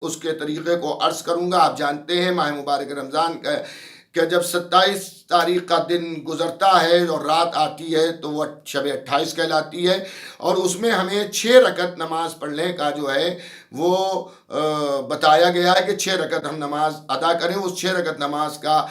اس کے طریقے کو عرض کروں گا۔ آپ جانتے ہیں ماہ مبارک رمضان کا کہ جب 27 تاریخ کا دن گزرتا ہے اور رات آتی ہے تو وہ شب 28 کہلاتی ہے، اور اس میں ہمیں 6 رکعت نماز پڑھنے کا جو ہے وہ بتایا گیا ہے کہ 6 رکعت ہم نماز ادا کریں۔ اس 6 رکعت نماز کا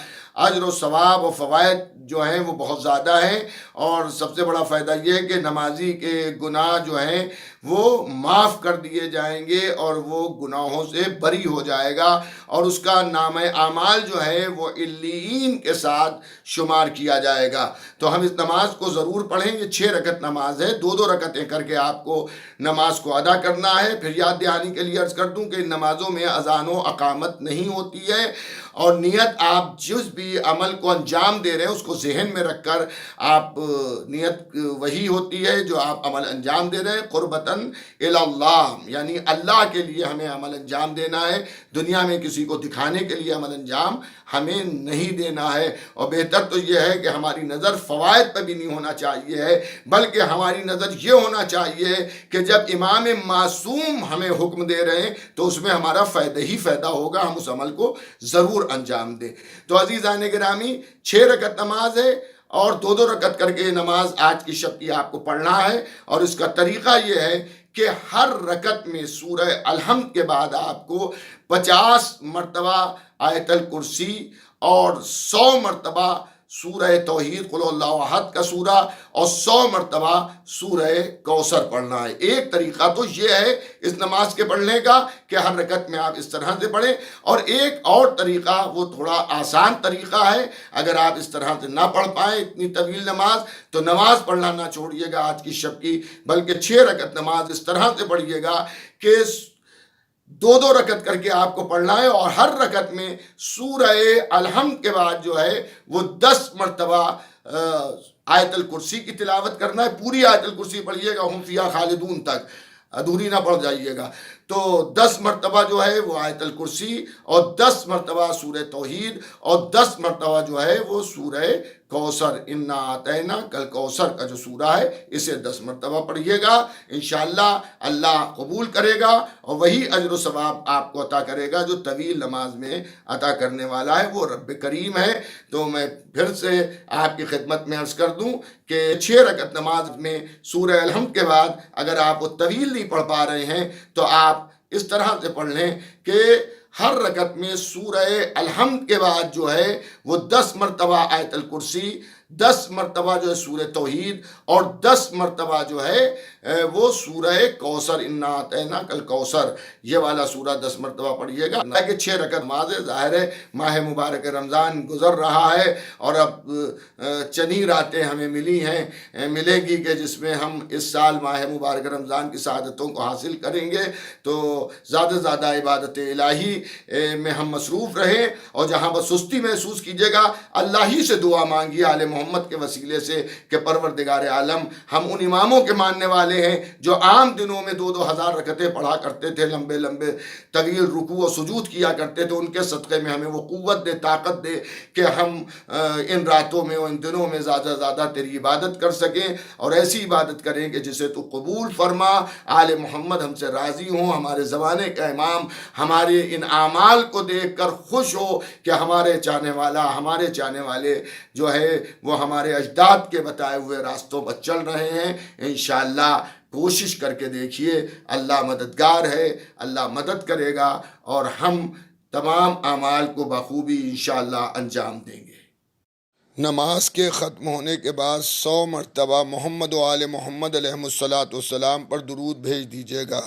اجر و ثواب و فوائد جو ہیں وہ بہت زیادہ ہیں، اور سب سے بڑا فائدہ یہ ہے کہ نمازی کے گناہ جو ہیں وہ معاف کر دیے جائیں گے اور وہ گناہوں سے بری ہو جائے گا، اور اس کا نامہ اعمال جو ہے وہ علیین کے ساتھ شمار کیا جائے گا۔ تو ہم اس نماز کو ضرور پڑھیں۔ یہ 6 رکعت نماز ہے، 2 رکعتیں کر کے آپ کو نماز کو ادا کرنا ہے۔ پھر یاد دہانی کے لیے عرض کر دوں کہ ان نمازوں میں اذان و اقامت نہیں ہوتی ہے، اور نیت آپ جس بھی عمل کو انجام دے رہے ہیں اس کو ذہن میں رکھ کر آپ نیت وہی ہوتی ہے جو آپ عمل انجام دے رہے ہیں، قربتاً الی اللہ، یعنی اللہ کے لیے ہمیں عمل انجام دینا ہے، دنیا میں کسی کو دکھانے کے لیے عمل انجام ہمیں نہیں دینا ہے۔ اور بہتر تو یہ ہے کہ ہماری نظر فوائد پہ بھی نہیں ہونا چاہیے ہے، بلکہ ہماری نظر یہ ہونا چاہیے کہ جب امام معصوم ہمیں حکم دے رہے ہیں تو اس میں ہمارا فائدہ ہی فائدہ ہوگا، ہم اس عمل کو ضرور انجام دیں۔ تو عزیزان گرامی، 6 رکعت نماز ہے، اور 2 رکعت کر کے نماز آج کی شب کی آپ کو پڑھنا ہے، اور اس کا طریقہ یہ ہے کہ ہر رکعت میں سورہ الحمد کے بعد آپ کو 50 مرتبہ آیت الکرسی اور 100 مرتبہ سورہ توحید قل اللہ احد کا سورہ اور 100 مرتبہ سورہ کوثر پڑھنا ہے۔ ایک طریقہ تو یہ ہے اس نماز کے پڑھنے کا کہ ہر رکعت میں آپ اس طرح سے پڑھیں، اور ایک اور طریقہ وہ تھوڑا آسان طریقہ ہے، اگر آپ اس طرح سے نہ پڑھ پائیں اتنی طویل نماز تو نماز پڑھنا نہ چھوڑیے گا آج کی شب کی، بلکہ 6 رکعت نماز اس طرح سے پڑھیے گا کہ 2 رکعت کر کے آپ کو پڑھنا ہے، اور ہر رکعت میں سورہ الحمد کے بعد جو ہے وہ 10 مرتبہ آیت الکرسی کی تلاوت کرنا ہے۔ پوری آیت الکرسی پڑھیے گا ہم فیہا خالدون تک، ادھوری نہ پڑھ جائیے گا۔ تو 10 مرتبہ جو ہے وہ آیت الکرسی، اور 10 مرتبہ سورہ توحید، اور 10 مرتبہ جو ہے وہ سورہ کوثر، انا اعطیناک الکوثر کا جو سورہ ہے اسے 10 مرتبہ پڑھیے گا۔ انشاءاللہ اللہ قبول کرے گا، اور وہی اجر و ثواب آپ کو عطا کرے گا جو طویل نماز میں عطا کرنے والا ہے، وہ رب کریم ہے۔ تو میں پھر سے آپ کی خدمت میں عرض کر دوں کہ 6 رکعت نماز میں سورہ الحمد کے بعد اگر آپ وہ طویل نہیں پڑھ پا رہے ہیں تو آپ اس طرح سے پڑھ لیں کہ ہر رکعت میں سورہ الحمد کے بعد جو ہے وہ 10 مرتبہ آیت الکرسی، 10 مرتبہ جو ہے سورہ توحید، اور 10 مرتبہ جو ہے وہ سورہ کوثر، انا اعطیناک الکوثر، یہ والا سورہ 10 مرتبہ پڑھیے گا۔ کہ 6 رکعت نماز ہے، ظاہر ہے ماہ مبارک رمضان گزر رہا ہے، اور اب چند ہی راتیں ہمیں ملے گی کہ جس میں ہم اس سال ماہ مبارک رمضان کی سعادتوں کو حاصل کریں گے۔ تو زیادہ سے زیادہ عبادت الہی میں ہم مصروف رہیں، اور جہاں بس سستی محسوس کیجیے گا اللہ ہی سے دعا مانگیے آل محمد کے وسیلے سے کہ پروردگار عالم، ہم ان اماموں کے ماننے والے ہیں جو عام دنوں میں 2 ہزار رکعتیں پڑھا کرتے تھے، لمبے لمبے طویل رکوع و سجود کیا کرتے تھے، ان کے صدقے میں ہمیں وہ قوت دے، طاقت دے کہ ہم ان راتوں میں اور ان دنوں میں زیادہ سے زیادہ تیری عبادت کر سکیں، اور ایسی عبادت کریں کہ جسے تو قبول فرما، آل محمد ہم سے راضی ہوں، ہمارے زمانے کا امام ہمارے ان اعمال کو دیکھ کر خوش ہو کہ ہمارے چاہنے والے جو ہے وہ ہمارے اجداد کے بتائے ہوئے راستوں پر چل رہے ہیں۔ انشاءاللہ کوشش کر کے دیکھیے، اللہ مددگار ہے، اللہ مدد کرے گا، اور ہم تمام اعمال کو بخوبی انشاءاللہ انجام دیں گے۔ نماز کے ختم ہونے کے بعد 100 مرتبہ محمد و آل محمد علیہ الصلوۃ والسلام پر درود بھیج دیجیے گا۔